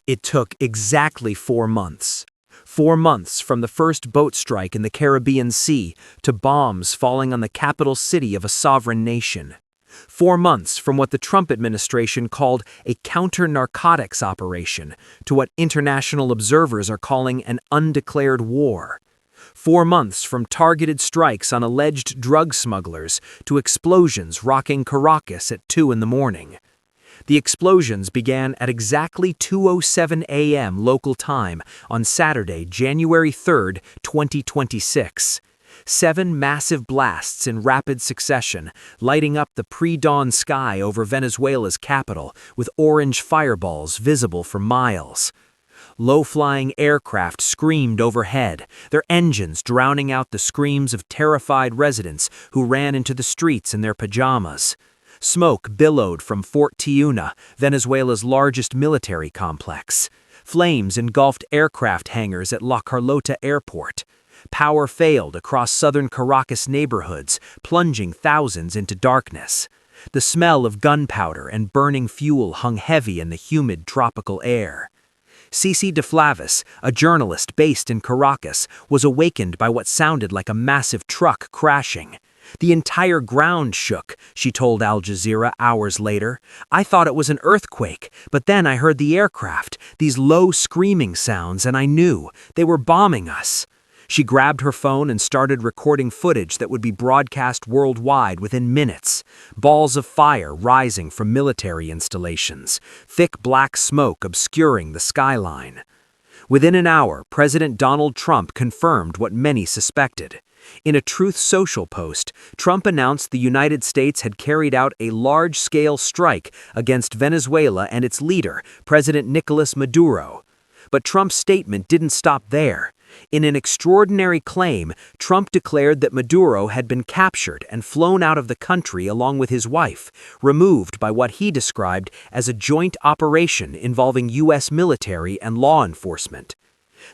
It took exactly 4 months. 4 months from the first boat strike in the Caribbean Sea to bombs falling on the capital city of a sovereign nation. 4 months from what the Trump administration called a counter-narcotics operation to what international observers are calling an undeclared war. 4 months from targeted strikes on alleged drug smugglers to explosions rocking Caracas at 2 in the morning. The explosions began at exactly 2:07 a.m. local time on Saturday, January 3, 2026. 7 massive blasts in rapid succession, lighting up the pre-dawn sky over Venezuela's capital with orange fireballs visible for miles. Low-flying aircraft screamed overhead, their engines drowning out the screams of terrified residents who ran into the streets in their pajamas. Smoke billowed from Fort Tiuna, Venezuela's largest military complex. Flames engulfed aircraft hangars at La Carlota airport. Power failed across southern Caracas neighborhoods, plunging thousands into darkness. The smell of gunpowder and burning fuel hung heavy in the humid tropical air. Cici de Flavis, a journalist based in Caracas, was awakened by what sounded like a massive truck crashing. "The entire ground shook," she told Al Jazeera hours later. "I thought it was an earthquake, but then I heard the aircraft, these low screaming sounds, and I knew they were bombing us." She grabbed her phone and started recording footage that would be broadcast worldwide within minutes. Balls of fire rising from military installations, thick black smoke obscuring the skyline. Within an hour, President Donald Trump confirmed what many suspected. In a Truth Social post, Trump announced the United States had carried out a large-scale strike against Venezuela and its leader, President Nicolas Maduro. But Trump's statement didn't stop there. In an extraordinary claim, Trump declared that Maduro had been captured and flown out of the country along with his wife, removed by what he described as a joint operation involving U.S. military and law enforcement.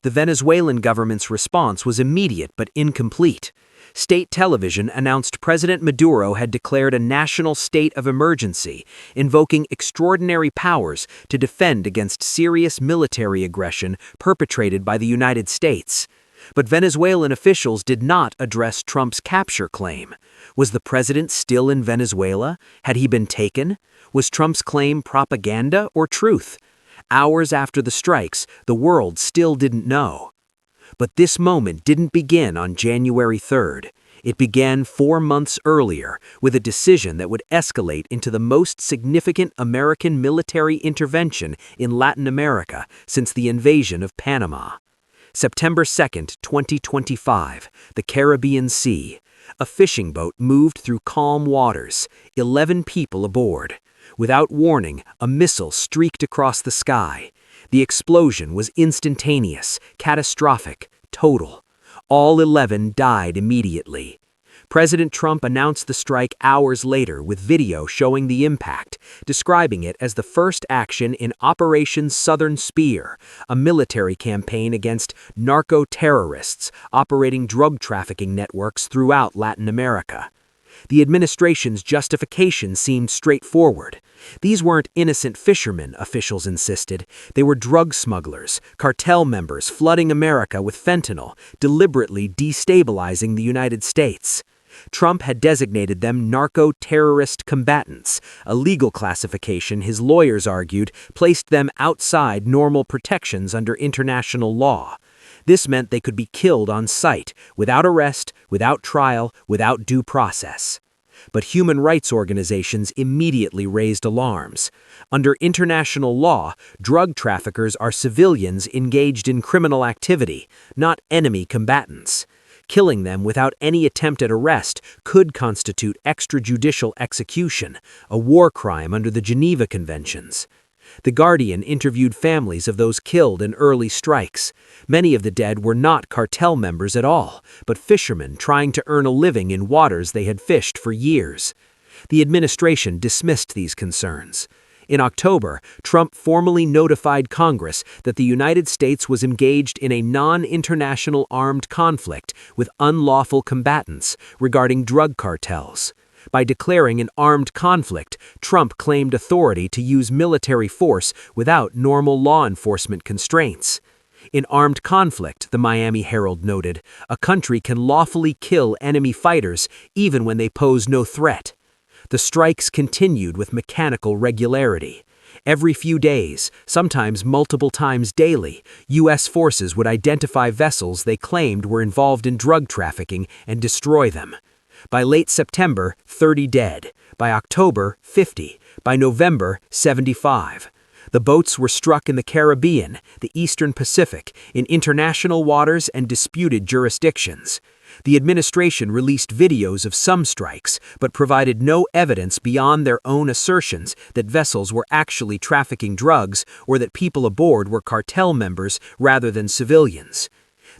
The Venezuelan government's response was immediate but incomplete. State television announced President Maduro had declared a national state of emergency, invoking extraordinary powers to defend against serious military aggression perpetrated by the United States. But Venezuelan officials did not address Trump's capture claim. Was the president still in Venezuela? Had he been taken? Was Trump's claim propaganda or truth? Hours after the strikes, the world still didn't know. But this moment didn't begin on January 3rd. It began 4 months earlier with a decision that would escalate into the most significant American military intervention in Latin America since the invasion of Panama. September 2nd, 2025, the Caribbean Sea. A fishing boat moved through calm waters, 11 people aboard. Without warning, a missile streaked across the sky. The explosion was instantaneous, catastrophic, total. All 11 died immediately. President Trump announced the strike hours later with video showing the impact, describing it as the first action in Operation Southern Spear, a military campaign against narco-terrorists operating drug trafficking networks throughout Latin America. The administration's justification seemed straightforward. These weren't innocent fishermen, officials insisted. They were drug smugglers, cartel members flooding America with fentanyl, deliberately destabilizing the United States. Trump had designated them narco-terrorist combatants, a legal classification his lawyers argued placed them outside normal protections under international law. This meant they could be killed on sight, without arrest, without trial, without due process. But human rights organizations immediately raised alarms. Under international law, drug traffickers are civilians engaged in criminal activity, not enemy combatants. Killing them without any attempt at arrest could constitute extrajudicial execution, a war crime under the Geneva Conventions. The Guardian interviewed families of those killed in early strikes. Many of the dead were not cartel members at all, but fishermen trying to earn a living in waters they had fished for years. The administration dismissed these concerns. In October, Trump formally notified Congress that the United States was engaged in a non-international armed conflict with unlawful combatants regarding drug cartels. By declaring an armed conflict, Trump claimed authority to use military force without normal law enforcement constraints. In armed conflict, the Miami Herald noted, a country can lawfully kill enemy fighters even when they pose no threat. The strikes continued with mechanical regularity. Every few days, sometimes multiple times daily, U.S. forces would identify vessels they claimed were involved in drug trafficking and destroy them. By late September, 30 dead. By October, 50. By November, 75. The boats were struck in the Caribbean, the Eastern Pacific, in international waters and disputed jurisdictions. The administration released videos of some strikes, but provided no evidence beyond their own assertions that vessels were actually trafficking drugs or that people aboard were cartel members rather than civilians.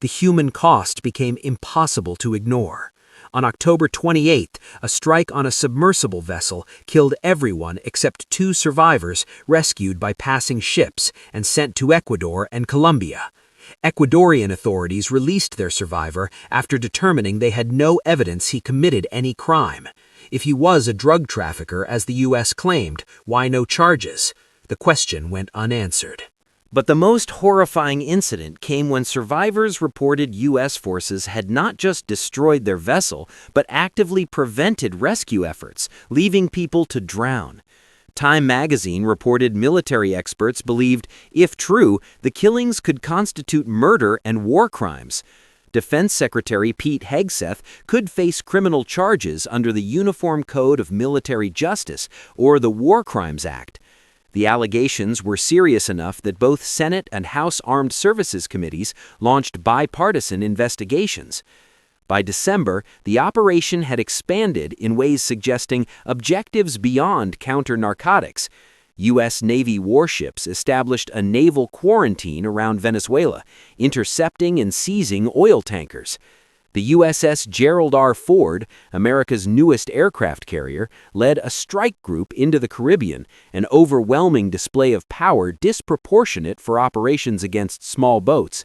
The human cost became impossible to ignore. On October 28th, a strike on a submersible vessel killed everyone except 2 survivors rescued by passing ships and sent to Ecuador and Colombia. Ecuadorian authorities released their survivor after determining they had no evidence he committed any crime. If he was a drug trafficker, as the U.S. claimed, why no charges? The question went unanswered. But the most horrifying incident came when survivors reported U.S. forces had not just destroyed their vessel, but actively prevented rescue efforts, leaving people to drown. Time magazine reported military experts believed, if true, the killings could constitute murder and war crimes. Defense Secretary Pete Hegseth could face criminal charges under the Uniform Code of Military Justice or the War Crimes Act. The allegations were serious enough that both Senate and House Armed Services Committees launched bipartisan investigations. By December, the operation had expanded in ways suggesting objectives beyond counter-narcotics. U.S. Navy warships established a naval quarantine around Venezuela, intercepting and seizing oil tankers. The USS Gerald R. Ford, America's newest aircraft carrier, led a strike group into the Caribbean, an overwhelming display of power disproportionate for operations against small boats.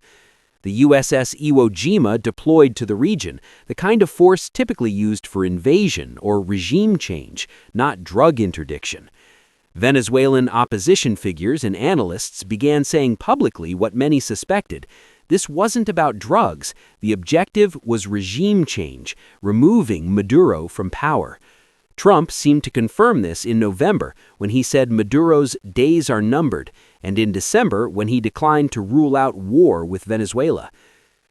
The USS Iwo Jima deployed to the region, the kind of force typically used for invasion or regime change, not drug interdiction. Venezuelan opposition figures and analysts began saying publicly what many suspected. This wasn't about drugs. The objective was regime change, removing Maduro from power. Trump seemed to confirm this in November when he said Maduro's days are numbered, and in December when he declined to rule out war with Venezuela.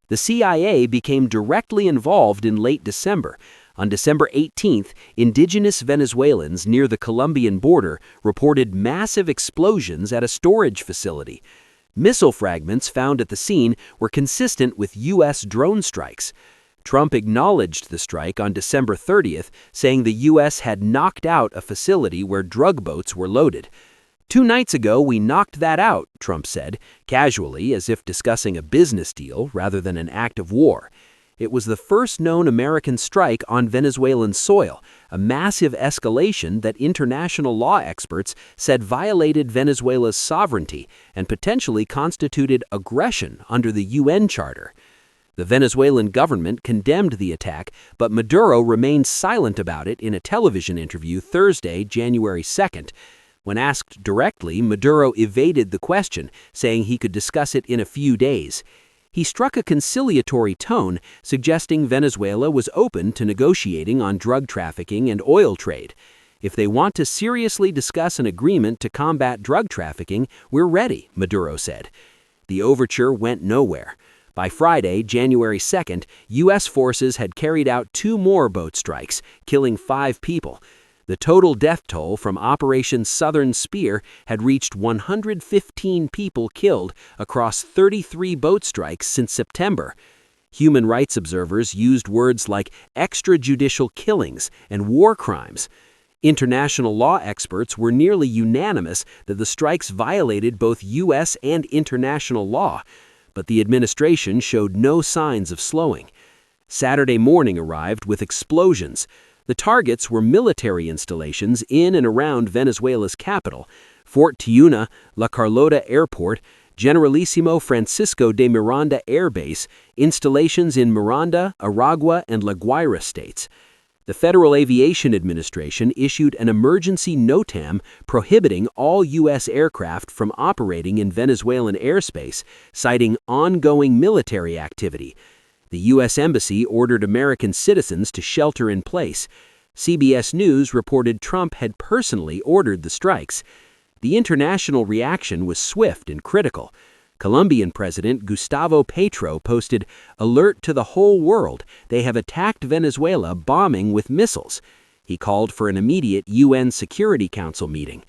The CIA became directly involved in late December. On December 18th, indigenous Venezuelans near the Colombian border reported massive explosions at a storage facility. Missile fragments found at the scene were consistent with U.S. drone strikes. Trump acknowledged the strike on December 30th, saying the U.S. had knocked out a facility where drug boats were loaded. 2 nights ago, we knocked that out, Trump said, casually, as if discussing a business deal rather than an act of war. It was the first known American strike on Venezuelan soil, a massive escalation that international law experts said violated Venezuela's sovereignty and potentially constituted aggression under the UN Charter. The Venezuelan government condemned the attack, but Maduro remained silent about it in a television interview Thursday, January 2nd. When asked directly, Maduro evaded the question, saying he could discuss it in a few days. He struck a conciliatory tone, suggesting Venezuela was open to negotiating on drug trafficking and oil trade. If they want to seriously discuss an agreement to combat drug trafficking, we're ready, Maduro said. The overture went nowhere. By Friday, January 2nd, U.S. forces had carried out 2 more boat strikes, killing 5 people. The total death toll from Operation Southern Spear had reached 115 people killed across 33 boat strikes since September. Human rights observers used words like extrajudicial killings and war crimes. International law experts were nearly unanimous that the strikes violated both U.S. and international law, but the administration showed no signs of slowing. Saturday morning arrived with explosions. The targets were military installations in and around Venezuela's capital, Fort Tiuna, La Carlota Airport, Generalissimo Francisco de Miranda Air Base, installations in Miranda, Aragua, and La Guaira states. The Federal Aviation Administration issued an emergency NOTAM prohibiting all U.S. aircraft from operating in Venezuelan airspace, citing ongoing military activity. The U.S. Embassy ordered American citizens to shelter in place. CBS News reported Trump had personally ordered the strikes. The international reaction was swift and critical. Colombian President Gustavo Petro posted, "Alert to the whole world, they have attacked Venezuela, bombing with missiles." He called for an immediate UN Security Council meeting.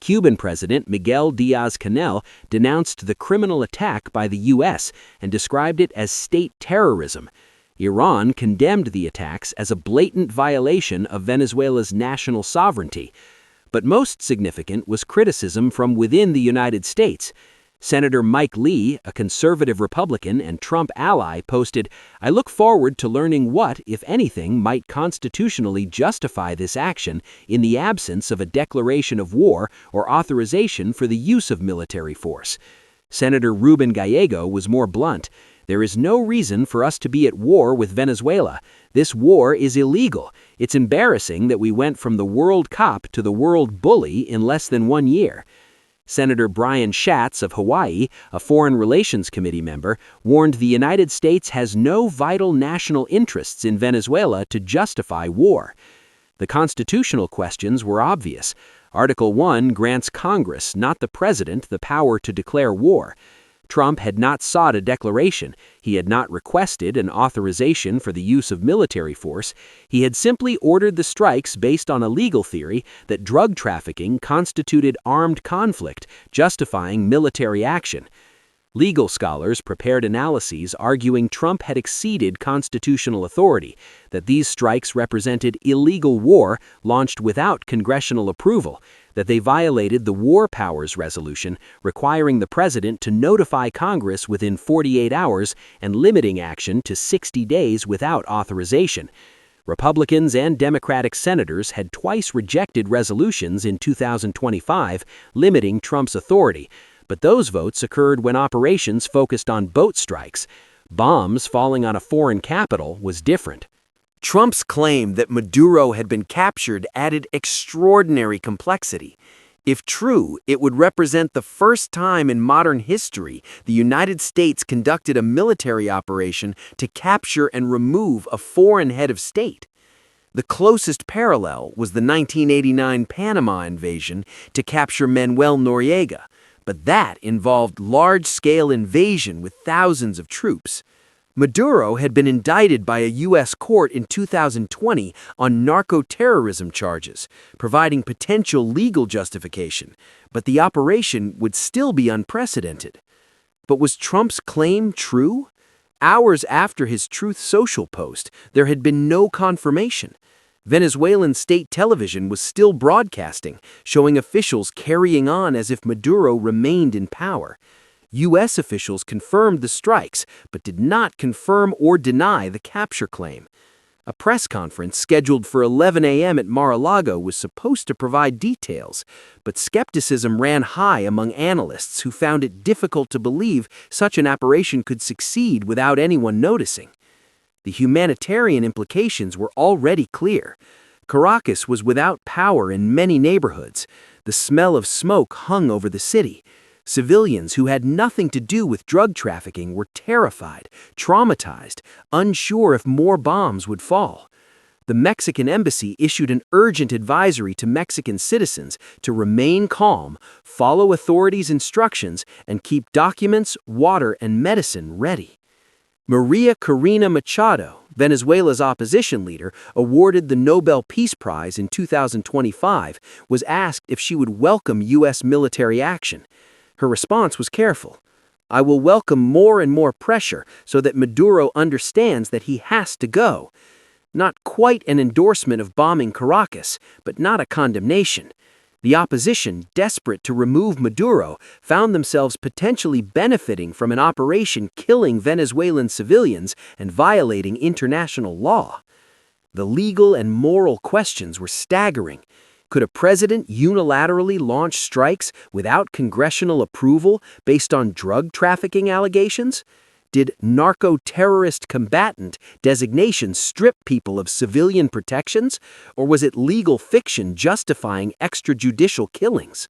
Cuban President Miguel Díaz-Canel denounced the criminal attack by the U.S. and described it as state terrorism. Iran condemned the attacks as a blatant violation of Venezuela's national sovereignty. But most significant was criticism from within the United States. Senator Mike Lee, a conservative Republican and Trump ally, posted, "I look forward to learning what, if anything, might constitutionally justify this action in the absence of a declaration of war or authorization for the use of military force." Senator Ruben Gallego was more blunt. "There is no reason for us to be at war with Venezuela. This war is illegal. It's embarrassing that we went from the world cop to the world bully in less than 1 year." Senator Brian Schatz of Hawaii, a Foreign Relations Committee member, warned the United States has no vital national interests in Venezuela to justify war. The constitutional questions were obvious. Article 1 grants Congress, not the President, the power to declare war. Trump had not sought a declaration. He had not requested an authorization for the use of military force. He had simply ordered the strikes based on a legal theory that drug trafficking constituted armed conflict, justifying military action. Legal scholars prepared analyses arguing Trump had exceeded constitutional authority, that these strikes represented illegal war launched without congressional approval, that they violated the War Powers Resolution, requiring the president to notify Congress within 48 hours and limiting action to 60 days without authorization. Republicans and Democratic senators had twice rejected resolutions in 2025 limiting Trump's authority, but those votes occurred when operations focused on boat strikes. Bombs falling on a foreign capital was different. Trump's claim that Maduro had been captured added extraordinary complexity. If true, it would represent the first time in modern history the United States conducted a military operation to capture and remove a foreign head of state. The closest parallel was the 1989 Panama invasion to capture Manuel Noriega, but that involved large-scale invasion with thousands of troops. Maduro had been indicted by a U.S. court in 2020 on narco-terrorism charges, providing potential legal justification, but the operation would still be unprecedented. But was Trump's claim true? Hours after his Truth Social post, there had been no confirmation. Venezuelan state television was still broadcasting, showing officials carrying on as if Maduro remained in power. U.S. officials confirmed the strikes, but did not confirm or deny the capture claim. A press conference scheduled for 11 a.m. at Mar-a-Lago was supposed to provide details, but skepticism ran high among analysts who found it difficult to believe such an operation could succeed without anyone noticing. The humanitarian implications were already clear. Caracas was without power in many neighborhoods. The smell of smoke hung over the city. Civilians who had nothing to do with drug trafficking were terrified, traumatized, unsure if more bombs would fall. The Mexican embassy issued an urgent advisory to Mexican citizens to remain calm, follow authorities' instructions, and keep documents, water, and medicine ready. Maria Corina Machado, Venezuela's opposition leader, awarded the Nobel Peace Prize in 2025, was asked if she would welcome U.S. military action. Her response was careful. "I will welcome more and more pressure so that Maduro understands that he has to go." Not quite an endorsement of bombing Caracas, but not a condemnation. The opposition, desperate to remove Maduro, found themselves potentially benefiting from an operation killing Venezuelan civilians and violating international law. The legal and moral questions were staggering. Could a president unilaterally launch strikes without congressional approval based on drug trafficking allegations? Did narco-terrorist combatant designation strip people of civilian protections, or was it legal fiction justifying extrajudicial killings?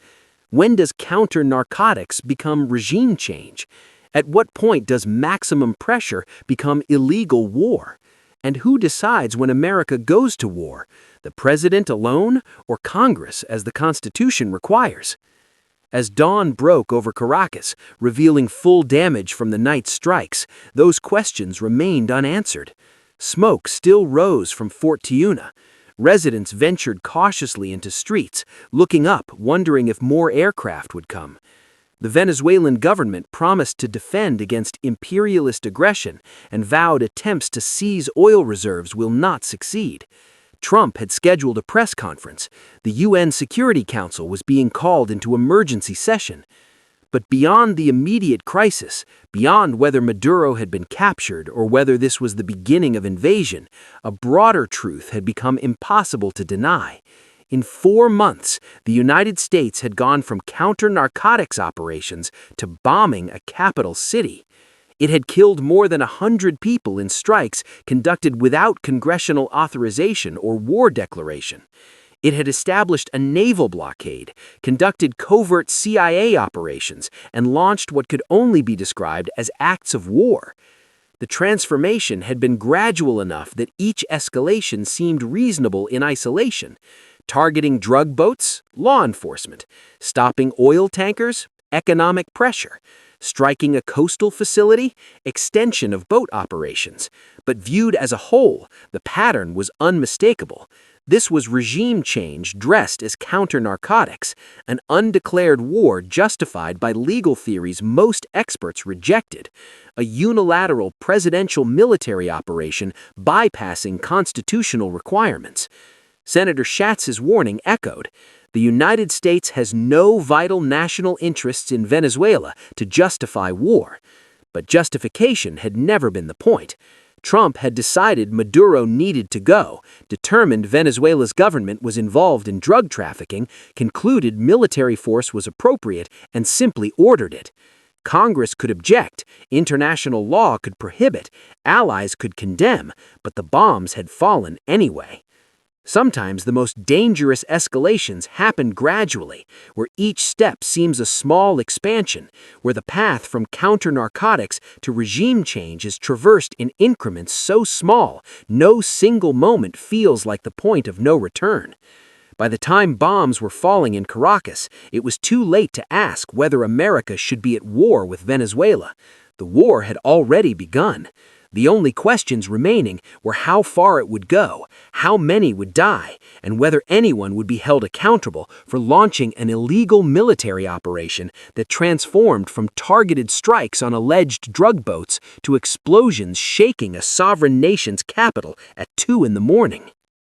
When does counter-narcotics become regime change? At what point does maximum pressure become illegal war? And who decides when America goes to war? The president alone or Congress, as the Constitution requires? As dawn broke over Caracas, revealing full damage from the night strikes, those questions remained unanswered. Smoke still rose from Fort Tiuna. Residents ventured cautiously into streets, looking up, wondering if more aircraft would come. The Venezuelan government promised to defend against imperialist aggression and vowed attempts to seize oil reserves will not succeed. Trump had scheduled a press conference. The UN Security Council was being called into emergency session. But beyond the immediate crisis, beyond whether Maduro had been captured or whether this was the beginning of invasion, a broader truth had become impossible to deny. In 4 months, the United States had gone from counter-narcotics operations to bombing a capital city. It had killed more than 100 people in strikes conducted without congressional authorization or war declaration. It had established a naval blockade, conducted covert CIA operations, and launched what could only be described as acts of war. The transformation had been gradual enough that each escalation seemed reasonable in isolation. Targeting drug boats, law enforcement. Stopping oil tankers, economic pressure. Striking a coastal facility, extension of boat operations. But viewed as a whole, the pattern was unmistakable. This was regime change dressed as counter-narcotics, an undeclared war justified by legal theories most experts rejected, a unilateral presidential military operation bypassing constitutional requirements. Senator Schatz's warning echoed. The United States has no vital national interests in Venezuela to justify war. But justification had never been the point. Trump had decided Maduro needed to go, determined Venezuela's government was involved in drug trafficking, concluded military force was appropriate, and simply ordered it. Congress could object, international law could prohibit, allies could condemn, but the bombs had fallen anyway. Sometimes the most dangerous escalations happen gradually, where each step seems a small expansion, where the path from counter-narcotics to regime change is traversed in increments so small, no single moment feels like the point of no return. By the time bombs were falling in Caracas, it was too late to ask whether America should be at war with Venezuela. The war had already begun. The only questions remaining were how far it would go, how many would die, and whether anyone would be held accountable for launching an illegal military operation that transformed from targeted strikes on alleged drug boats to explosions shaking a sovereign nation's capital at 2 in the morning.